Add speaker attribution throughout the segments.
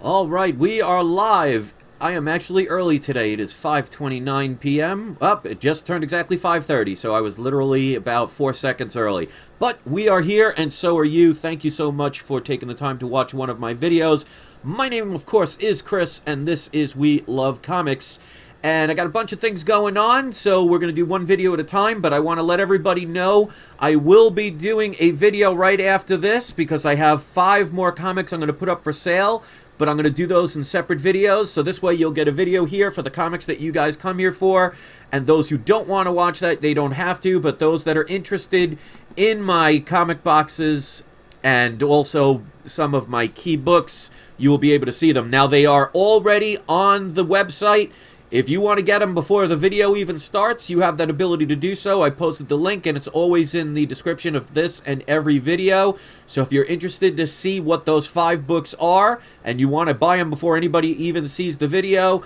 Speaker 1: All right, we are live. I am actually early today. It is 5:29 p.m. It just turned exactly 5:30, so I was literally about 4 seconds early. But we are here, and so are you. Thank you so much for taking the time to watch one of my videos. My name, of course, is Chris, and this is We Love Comics. And I got a bunch of things going on, so we're going to do one video at a time, but I want to let everybody know I will be doing a video right after this because I have 5 more comics I'm going to put up for sale, but I'm going to do those in separate videos, so this way you'll get a video here for the comics that you guys come here for, and those who don't want to watch that, they don't have to, but those that are interested in my comic boxes and also some of my key books, you will be able to see them. Now, they are already on the website. If you want to get them before the video even starts, you have that ability to do so. I posted the link, and it's always in the description of this and every video. So if you're interested to see what those 5 books are, and you want to buy them before anybody even sees the video,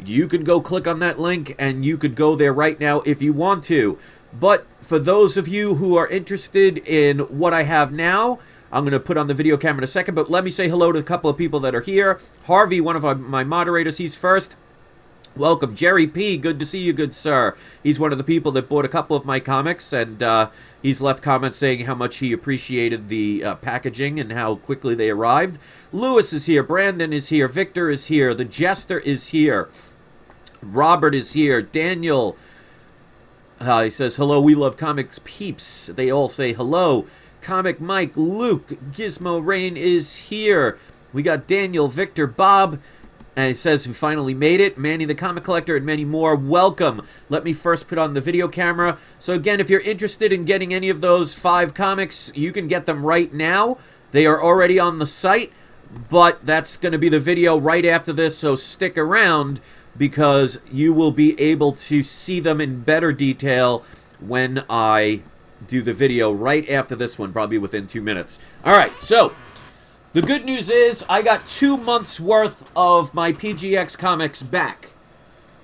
Speaker 1: you can go click on that link, and you could go there right now if you want to. But for those of you who are interested in what I have now, I'm going to put on the video camera in a second, but let me say hello to a couple of people that are here. Harvey, one of my moderators, he's first. Welcome. Jerry P., good to see you, good sir. He's one of the people that bought a couple of my comics, and he's left comments saying how much he appreciated the packaging and how quickly they arrived. Lewis is here. Brandon is here. Victor is here. The Jester is here. Robert is here. Daniel, he says, hello, We Love Comics peeps. They all say hello. Comic Mike, Luke, Gizmo Rain is here. We got Daniel, Victor, Bob, and he says we finally made it. Manny the Comic Collector and many more. Welcome. Let me first put on the video camera. So again, if you're interested in getting any of those 5 comics, you can get them right now. They are already on the site, but that's going to be the video right after this, so stick around because you will be able to see them in better detail when I do the video right after this one, probably within 2 minutes. All right, so the good news is I got 2 months worth of my PGX comics back.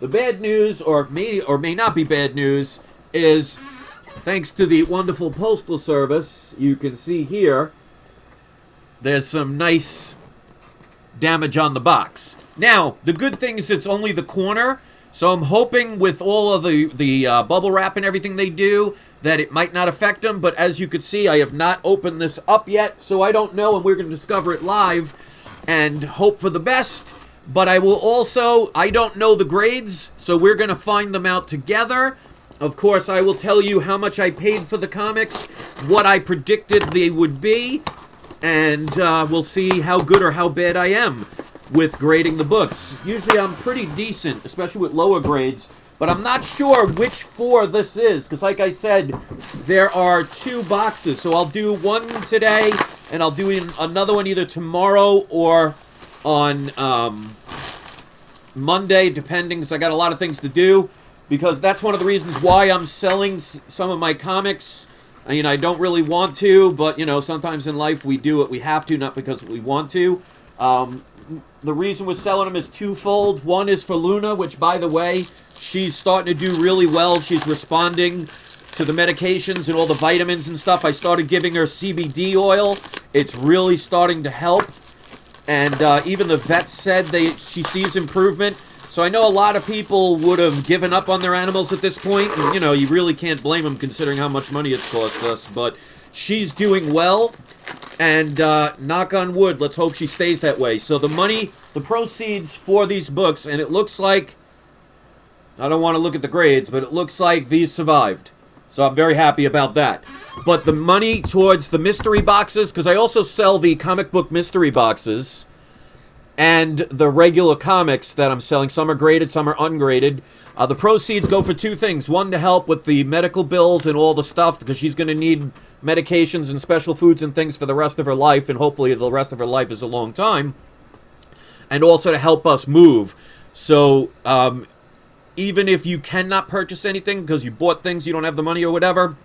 Speaker 1: The bad news, or may not be bad news, is thanks to the wonderful Postal Service, you can see here, there's some nice damage on the box. Now, the good thing is it's only the corner, so I'm hoping with all of the bubble wrap and everything they do that it might not affect them, but as you can see, I have not opened this up yet, so I don't know, and we're going to discover it live and hope for the best. But I will also, I don't know the grades, so we're going to find them out together. Of course, I will tell you how much I paid for the comics, what I predicted they would be, and we'll see how good or how bad I am with grading the books. Usually I'm pretty decent, especially with lower grades, but I'm not sure which 4 this is, because like I said, there are 2 boxes. So I'll do one today, and I'll do another one either tomorrow or on Monday, depending, because I got a lot of things to do, because that's one of the reasons why I'm selling some of my comics. I mean, I don't really want to, but, you know, sometimes in life we do what we have to, not because we want to. The reason we're selling them is twofold. One is for Luna, which, by the way, she's starting to do really well. She's responding to the medications and all the vitamins and stuff. I started giving her CBD oil. It's really starting to help. And even the vets said she sees improvement. So I know a lot of people would have given up on their animals at this point. And, you know, you really can't blame them considering how much money it's cost us. But she's doing well. And knock on wood, let's hope she stays that way. So the money, the proceeds for these books, and it looks like, I don't want to look at the grades, but it looks like these survived. So I'm very happy about that. But the money towards the mystery boxes, because I also sell the comic book mystery boxes, and the regular comics that I'm selling. Some are graded, some are ungraded. The proceeds go for 2 things. One, to help with the medical bills and all the stuff, because she's going to need medications and special foods and things for the rest of her life, and hopefully the rest of her life is a long time. And also to help us move. So, even if you cannot purchase anything because you bought things, you don't have the money or whatever,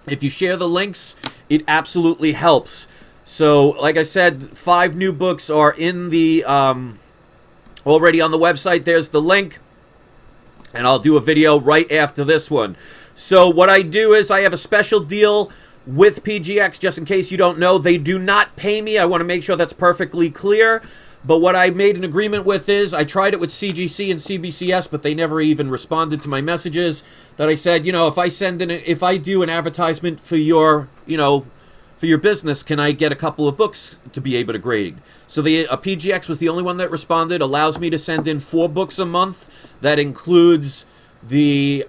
Speaker 1: if you share the links, it absolutely helps. So, like I said, 5 new books are in the, already on the website. There's the link. And I'll do a video right after this one. So, what I do is I have a special deal with PGX, just in case you don't know. They do not pay me. I want to make sure that's perfectly clear. But what I made an agreement with is, I tried it with CGC and CBCS, but they never even responded to my messages, that I said, if I do an advertisement for your, for your business, can I get a couple of books to be able to grade? So PGX was the only one that responded, allows me to send in 4 books a month. That includes the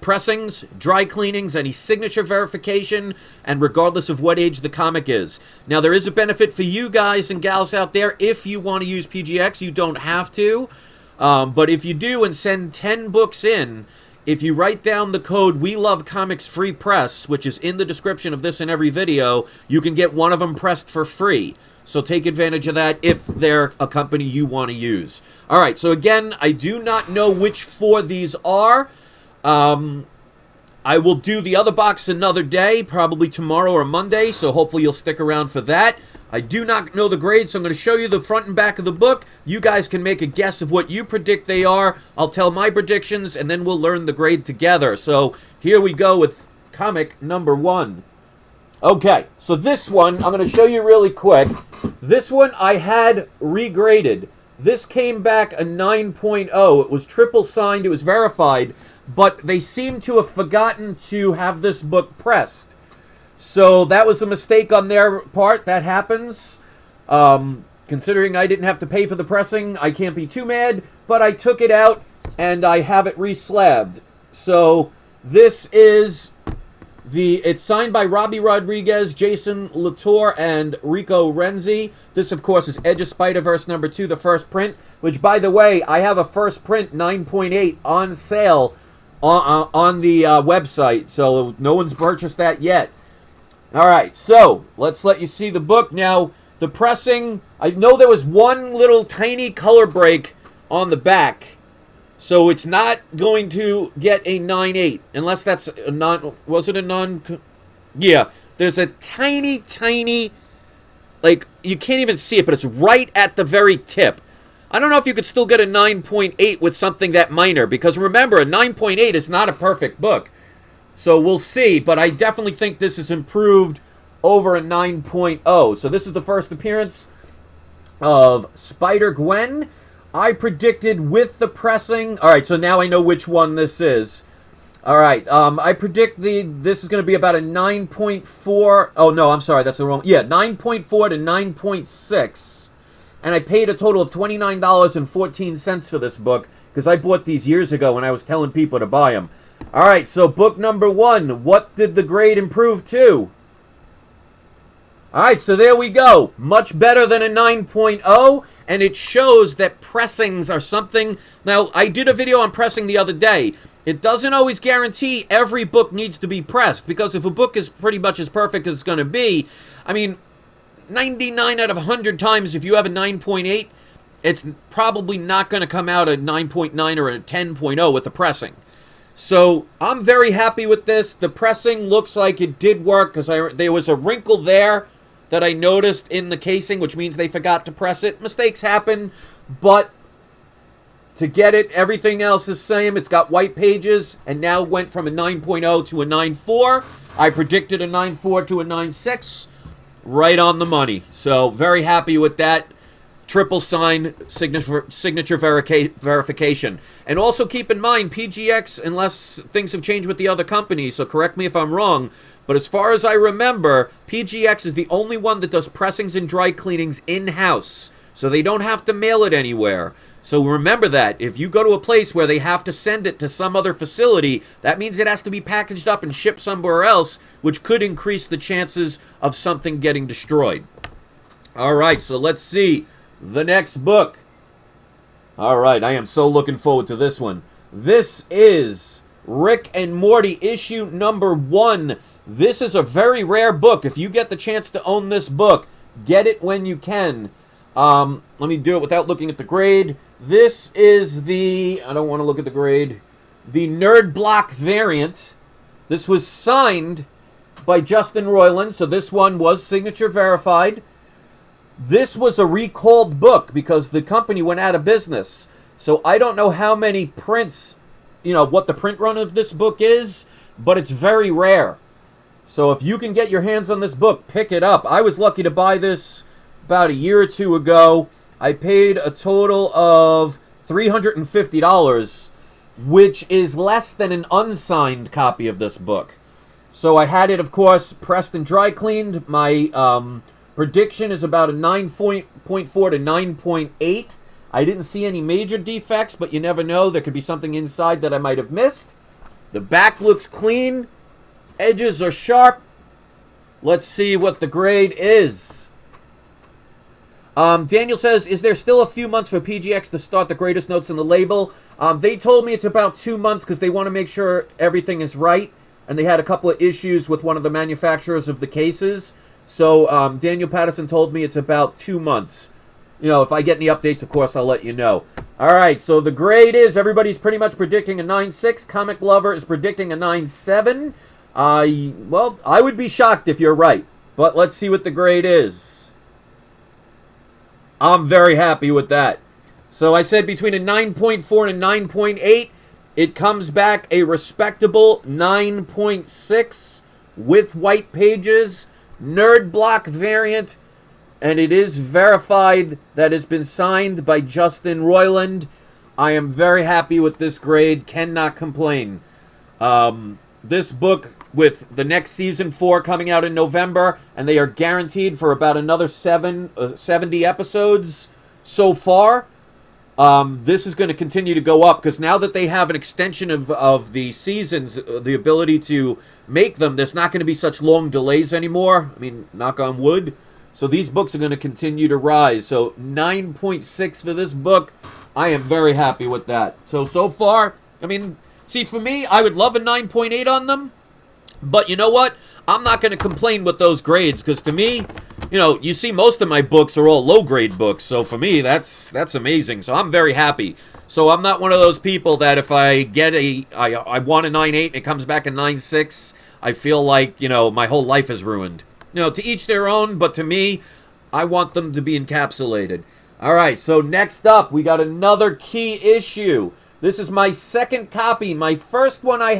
Speaker 1: pressings, dry cleanings, any signature verification, and regardless of what age the comic is. Now, there is a benefit for you guys and gals out there. If you want to use PGX, you don't have to. But if you do and send 10 books in, if you write down the code We Love Comics Free Press, which is in the description of this and every video, you can get one of them pressed for free. So take advantage of that if they're a company you want to use. All right, so again, I do not know which 4 these are. I will do the other box another day, probably tomorrow or Monday, so hopefully you'll stick around for that. I do not know the grade, so I'm going to show you the front and back of the book. You guys can make a guess of what you predict they are. I'll tell my predictions, and then we'll learn the grade together. So here we go with comic number 1. Okay, so this one, I'm going to show you really quick. This one I had regraded. This came back a 9.0. It was triple signed, it was verified, but they seem to have forgotten to have this book pressed. So that was a mistake on their part. That happens. Considering I didn't have to pay for the pressing, I can't be too mad, but I took it out and I have it re-slabbed. So this is it's signed by Robbie Rodriguez, Jason Latour, and Rico Renzi. This, of course, is Edge of Spider-Verse number 2, the first print, which, by the way, I have a first print 9.8 on sale on the website, so no one's purchased that yet. All right, so let's let you see the book. Now, the pressing, I know there was one little tiny color break on the back, so it's not going to get a 9.8, unless that's a non, was it a non, yeah, there's a tiny, like, you can't even see it, but it's right at the very tip. I don't know if you could still get a 9.8 with something that minor, because remember, a 9.8 is not a perfect book. So we'll see, but I definitely think this is improved over a 9.0. So this is the first appearance of Spider-Gwen. I predicted with the pressing. All right, so now I know which one this is. All right, I predict this is going to be about a 9.4. Oh, no, I'm sorry, that's the wrong. Yeah, 9.4 to 9.6. And I paid a total of $29.14 for this book because I bought these years ago when I was telling people to buy them. All right, so book number 1. What did the grade improve to? All right, so there we go. Much better than a 9.0, and it shows that pressings are something. Now, I did a video on pressing the other day. It doesn't always guarantee every book needs to be pressed, because if a book is pretty much as perfect as it's going to be, I mean, 99 out of 100 times, if you have a 9.8, it's probably not going to come out a 9.9 or a 10.0 with the pressing. So I'm very happy with this. The pressing looks like it did work because there was a wrinkle there that I noticed in the casing, which means they forgot to press it. Mistakes happen, but to get it, everything else is the same. It's got white pages, and now went from a 9.0 to a 9.4. I predicted a 9.4 to a 9.6. Right on the money. So very happy with that. Triple sign signature verification. And also keep in mind, PGX, unless things have changed with the other companies, so correct me if I'm wrong, but as far as I remember, PGX is the only one that does pressings and dry cleanings in-house. So they don't have to mail it anywhere. So remember that. If you go to a place where they have to send it to some other facility, that means it has to be packaged up and shipped somewhere else, which could increase the chances of something getting destroyed. All right, so let's see the next book. All right, I am so looking forward to this one. This is Rick and Morty issue number 1. This is a very rare book. If you get the chance to own this book, get it when you can. Let me do it without looking at the grade. This is the, I don't want to look at the grade, the Nerd Block variant. This was signed by Justin Roiland, so this one was signature verified. This was a recalled book because the company went out of business. So I don't know how many prints, what the print run of this book is, but it's very rare. So if you can get your hands on this book, pick it up. I was lucky to buy this about a year or two ago, I paid a total of $350, which is less than an unsigned copy of this book. So I had it, of course, pressed and dry cleaned. My prediction is about a 9.4 to 9.8. I didn't see any major defects, but you never know. There could be something inside that I might have missed. The back looks clean. Edges are sharp. Let's see what the grade is. Daniel says, is there still a few months for PGX to start the greatest notes in the label? They told me it's about 2 months because they want to make sure everything is right. And they had a couple of issues with one of the manufacturers of the cases. So Daniel Patterson told me it's about 2 months. You know, if I get any updates, of course, I'll let you know. All right, so the grade is, everybody's pretty much predicting a 9.6. Comic Lover is predicting a 9.7. Well, I would be shocked if you're right. But let's see what the grade is. I'm very happy with that. So I said between a 9.4 and a 9.8. It comes back a respectable 9.6 with white pages, nerd block variant, and it is verified that it's been signed by Justin Roiland. I am very happy with this grade, cannot complain. This book, with the next season 4 coming out in November, and they are guaranteed for about another 70 episodes so far. This is going to continue to go up, because now that they have an extension of the seasons, the ability to make them, there's not going to be such long delays anymore. I mean, knock on wood. So these books are going to continue to rise. So 9.6 for this book. I am very happy with that. So far, I mean, see, for me, I would love a 9.8 on them. But you know what? I'm not going to complain with those grades, because to me, you know, you see most of my books are all low-grade books. So for me, that's amazing. So I'm very happy. So I'm not one of those people that if I get I want a 9.8 and it comes back a 9.6, I feel like, you know, my whole life is ruined. You know, to each their own, but to me, I want them to be encapsulated. All right, so next up, we got another key issue. This is my second copy. My first one I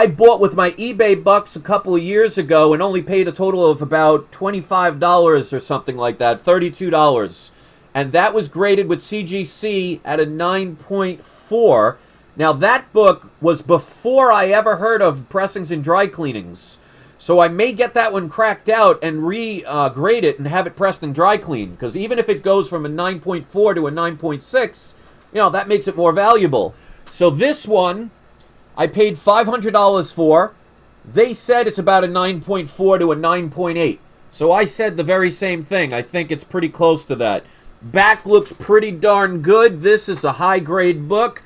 Speaker 1: bought with my eBay bucks a couple of years ago and only paid a total of about $25 or something like that, $32. And that was graded with CGC at a 9.4. Now, that book was before I ever heard of pressings and dry cleanings. So I may get that one cracked out and re-grade it and have it pressed and dry cleaned. Because even if it goes from a 9.4 to a 9.6, you know, that makes it more valuable. So this one, I paid $500 for. They said it's about a 9.4 to a 9.8. So I said the very same thing. I think it's pretty close to that. Back looks pretty darn good. This is a high-grade book.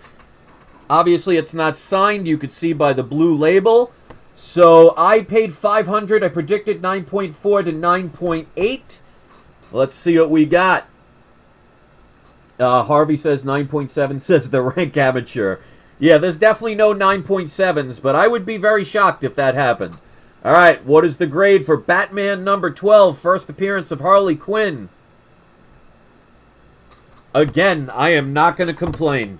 Speaker 1: Obviously, it's not signed. You could see by the blue label. So I paid $500. I predicted 9.4 to 9.8. Let's see what we got. Harvey says 9.7, says the rank amateur. Yeah, there's definitely no 9.7s, but I would be very shocked if that happened. All right, what is the grade for Batman number 12, first appearance of Harley Quinn? Again, I am not going to complain.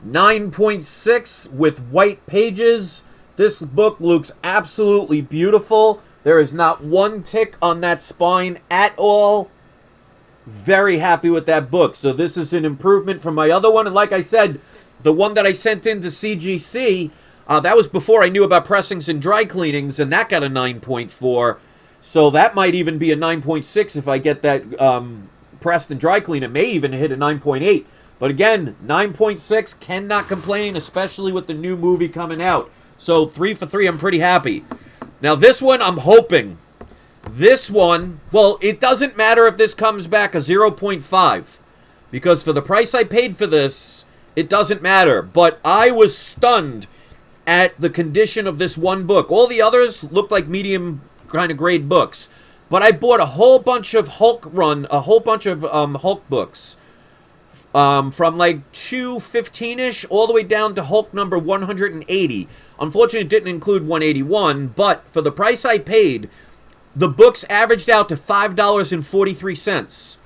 Speaker 1: 9.6 with white pages. This book looks absolutely beautiful. There is not one tick on that spine at all. Very happy with that book. So this is an improvement from my other one. And like I said, the one that I sent in to CGC, that was before I knew about pressings and dry cleanings, and that got a 9.4. So that might even be a 9.6 if I get that pressed and dry clean. It may even hit a 9.8. But again, 9.6, cannot complain, especially with the new movie coming out. So 3 for 3, I'm pretty happy. Now this one, I'm hoping. This one, well, it doesn't matter if this comes back a 0.5. Because for the price I paid for this, it doesn't matter. But I was stunned at the condition of this one book. All the others looked like medium kind of grade books. But I bought a whole bunch of Hulk books. From like 215-ish all the way down to Hulk number 180. Unfortunately, it didn't include 181, but for the price I paid, the books averaged out to $5.43.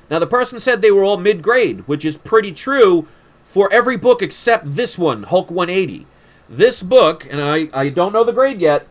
Speaker 1: Now, the person said they were all mid-grade, which is pretty true for every book except this one, Hulk 180. This book, and I don't know the grade yet,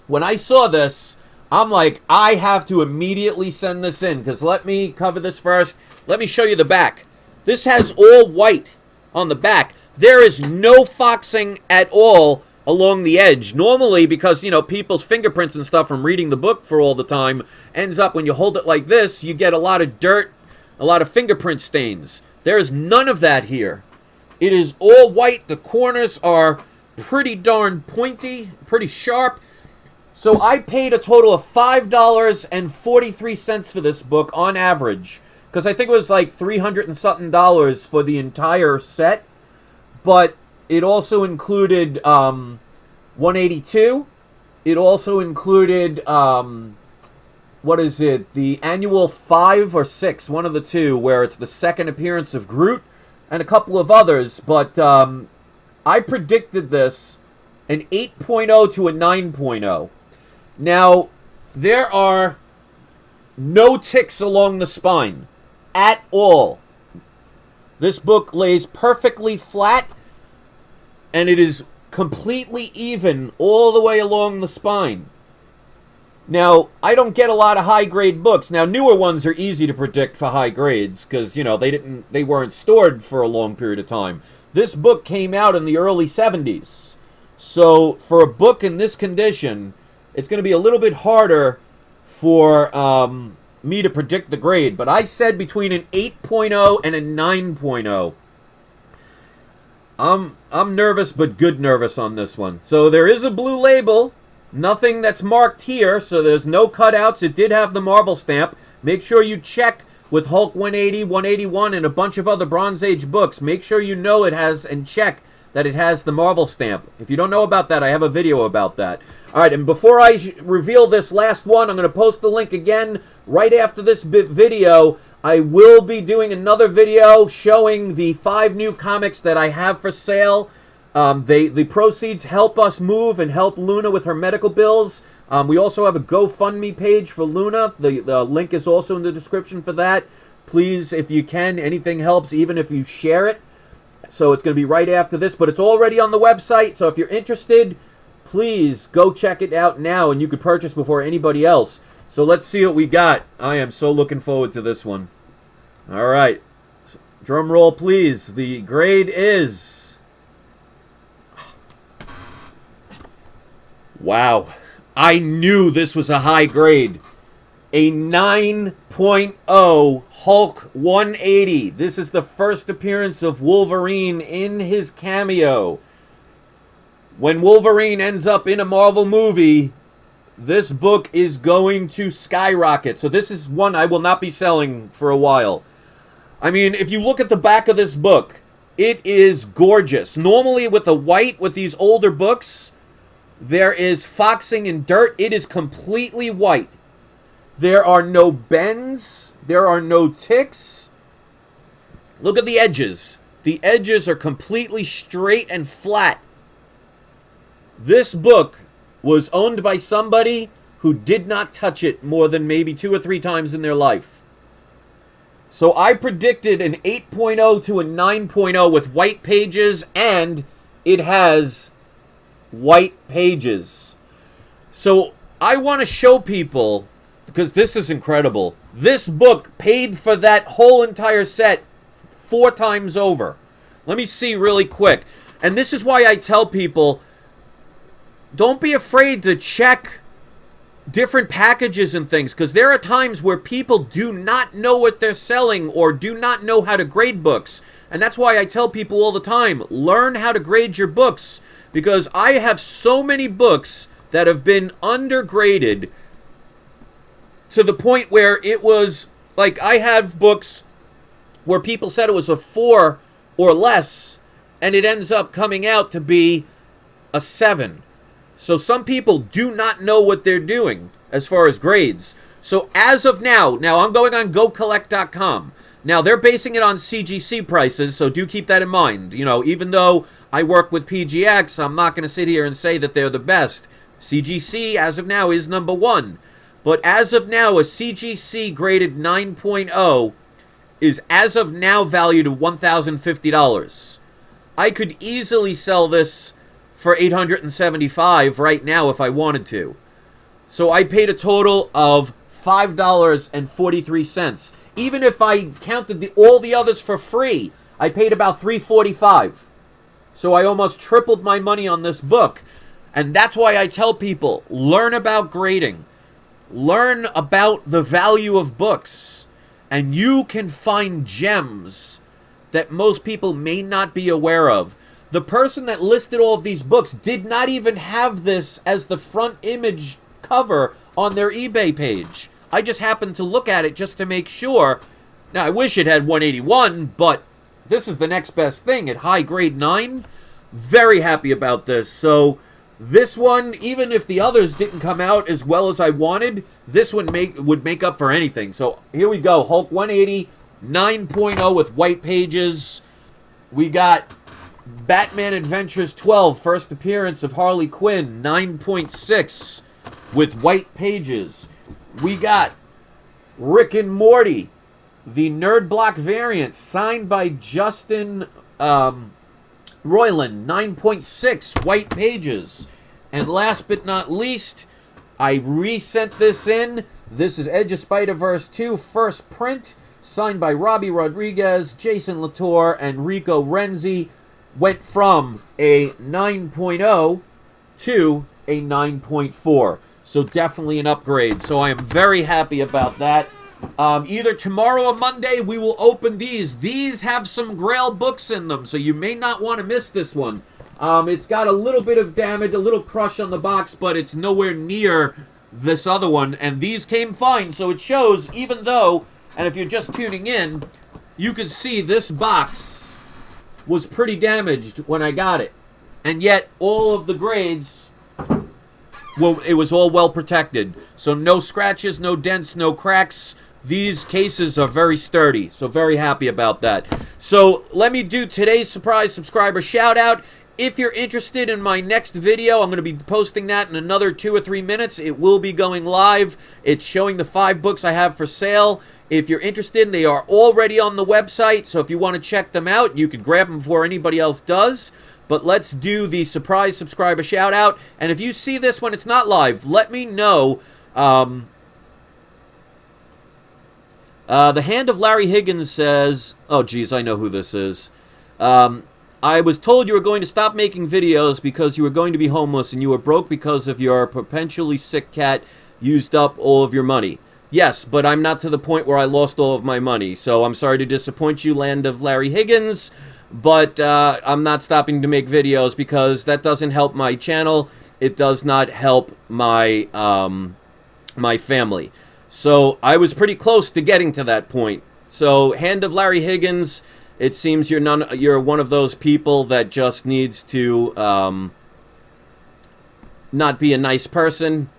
Speaker 1: when I saw this, I'm like, I have to immediately send this in, because let me cover this first. Let me show you the back. This has all white on the back. There is no foxing at all along the edge. Normally, because, people's fingerprints and stuff from reading the book for all the time ends up, when you hold it like this, you get a lot of dirt, a lot of fingerprint stains. There is none of that here. It is all white. The corners are pretty darn pointy, pretty sharp. So I paid a total of $5.43 for this book on average, because I think it was like $300 and something for the entire set. But it also included 182. It also included the annual 5 or 6, one of the two, where it's the second appearance of Groot and a couple of others. But I predicted this an 8.0 to a 9.0. Now, there are no ticks along the spine at all. This book lays perfectly flat, and it is completely even all the way along the spine. Now, I don't get a lot of high-grade books. Now, newer ones are easy to predict for high grades, because, they weren't stored for a long period of time. This book came out in the early 70s. So, for a book in this condition, it's going to be a little bit harder for me to predict the grade. But I said between an 8.0 and a 9.0. I'm nervous, but good nervous on this one. So there is a blue label. Nothing that's marked here, so there's no cutouts. It did have the Marvel stamp. Make sure you check with Hulk 180, 181, and a bunch of other Bronze Age books. Make sure you know it has, and check that it has the Marvel stamp. If you don't know about that, I have a video about that. Alright, and before I reveal this last one, I'm going to post the link again right after this video. I will be doing another video showing the 5 new comics that I have for sale. The proceeds help us move and help Luna with her medical bills. We also have a GoFundMe page for Luna. The link is also in the description for that. Please, if you can, anything helps, even if you share it. So it's going to be right after this, but it's already on the website. So if you're interested, please go check it out now, and you could purchase before anybody else. So let's see what we got. I am so looking forward to this one. All right. Drum roll, please. The grade is... Wow. I knew this was a high grade. A 9.0 Hulk 180. This is the first appearance of Wolverine in his cameo. When Wolverine ends up in a Marvel movie, this book is going to skyrocket. So this is one I will not be selling for a while. I mean, if you look at the back of this book, it is gorgeous. Normally with the white, with these older books, there is foxing and dirt. It is completely white. There are no bends. There are no ticks. Look at the edges. The edges are completely straight and flat. This book was owned by somebody who did not touch it more than maybe 2 or 3 times in their life. So I predicted an 8.0 to a 9.0 with white pages, and it has white pages. So I want to show people, because this is incredible. This book paid for that whole entire set 4 times over. Let me see really quick. And this is why I tell people, don't be afraid to check different packages and things, because there are times where people do not know what they're selling or do not know how to grade books. And that's why I tell people all the time, learn how to grade your books, because I have so many books that have been undergraded to the point where it was, like, I have books where people said it was a 4 or less, and it ends up coming out to be a 7. So some people do not know what they're doing as far as grades. So as of now I'm going on GoCollect.com. Now, they're basing it on CGC prices, so do keep that in mind. You know, even though I work with PGX, I'm not going to sit here and say that they're the best. CGC, as of now, is number 1. But as of now, a CGC graded 9.0 is, as of now, valued at $1,050. I could easily sell this for $875 right now if I wanted to. So I paid a total of $5.43. Even if I counted all the others for free, I paid about $3.45. So I almost tripled my money on this book. And that's why I tell people, learn about grading. Learn about the value of books. And you can find gems that most people may not be aware of. The person that listed all of these books did not even have this as the front image cover on their eBay page. I just happened to look at it just to make sure. Now, I wish it had 181, but this is the next best thing at high grade 9. Very happy about this. So this one, even if the others didn't come out as well as I wanted, this one would make up for anything. So here we go. Hulk 180, 9.0 with white pages. We got Batman Adventures 12, first appearance of Harley Quinn, 9.6 with white pages. We got Rick and Morty, the Nerd Block variant, signed by Justin Roiland, 9.6 white pages. And last but not least, I resent this in. This is Edge of Spider-Verse 2, first print, signed by Robbie Rodriguez, Jason Latour, and Rico Renzi. Went from a 9.0 to a 9.4. So definitely an upgrade. So I am very happy about that. Either tomorrow or Monday, we will open these. These have some Grail books in them, so you may not want to miss this one. It's got a little bit of damage, a little crush on the box, but it's nowhere near this other one. And these came fine, so it shows, even though, and if you're just tuning in, you can see this box was pretty damaged when I got it. And yet, all of the grades, well, it was all well protected. So no scratches, no dents, no cracks. These cases are very sturdy, so very happy about that. So let me do today's surprise subscriber shout out. If you're interested in my next video, I'm going to be posting that in another 2 or 3 minutes. It will be going live. It's showing the 5 books I have for sale. If you're interested, they are already on the website, so if you want to check them out, you can grab them before anybody else does. But let's do the surprise subscriber shout out. And if you see this when it's not live, let me know. The Hand of Larry Higgins says, oh geez, I know who this is. I was told you were going to stop making videos because you were going to be homeless and you were broke because of your perpetually sick cat used up all of your money. Yes, but I'm not to the point where I lost all of my money. So I'm sorry to disappoint you, Land of Larry Higgins. But I'm not stopping to make videos because that doesn't help my channel. It does not help my my family. So I was pretty close to getting to that point. So Hand of Larry Higgins, it seems you're one of those people that just needs to not be a nice person.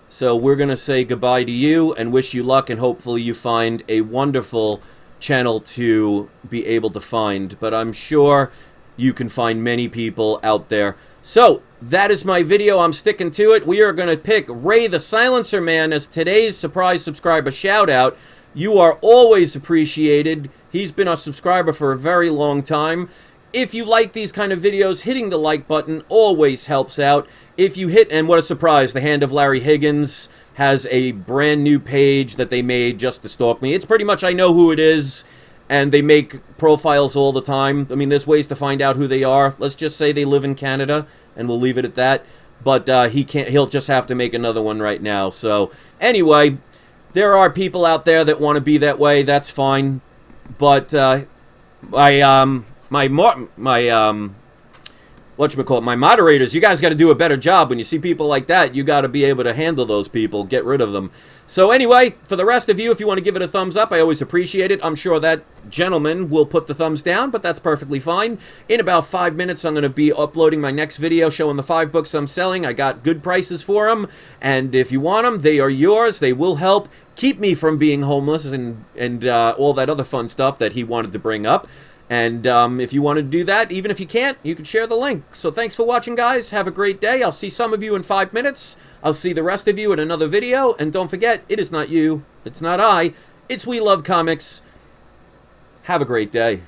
Speaker 1: So we're going to say goodbye to you and wish you luck, and hopefully you find a wonderful channel to be able to find. But I'm sure you can find many people out there. So that is my video. I'm sticking to it. We are going to pick Ray the Silencer Man as today's surprise subscriber shout out. You are always appreciated. He's been a subscriber for a very long time. If you like these kind of videos, hitting the like button always helps out. If you hit, and what a surprise, the Hand of Larry Higgins has a brand new page that they made just to stalk me. It's pretty much I know who it is, and they make profiles all the time. I mean, there's ways to find out who they are. Let's just say they live in Canada, and we'll leave it at that. But he'll just have to make another one right now. So anyway, there are people out there that want to be that way. That's fine. But my moderators, you guys got to do a better job. When you see people like that, you got to be able to handle those people, get rid of them. So anyway, for the rest of you, if you want to give it a thumbs up, I always appreciate it. I'm sure that gentleman will put the thumbs down, but that's perfectly fine. In about 5 minutes, I'm going to be uploading my next video showing the 5 books I'm selling. I got good prices for them, and if you want them, they are yours. They will help keep me from being homeless and all that other fun stuff that he wanted to bring up. And if you want to do that, even if you can't, you can share the link. So thanks for watching, guys. Have a great day. I'll see some of you in 5 minutes. I'll see the rest of you in another video. And don't forget, it is not you. It's not I. It's We Love Comics. Have a great day.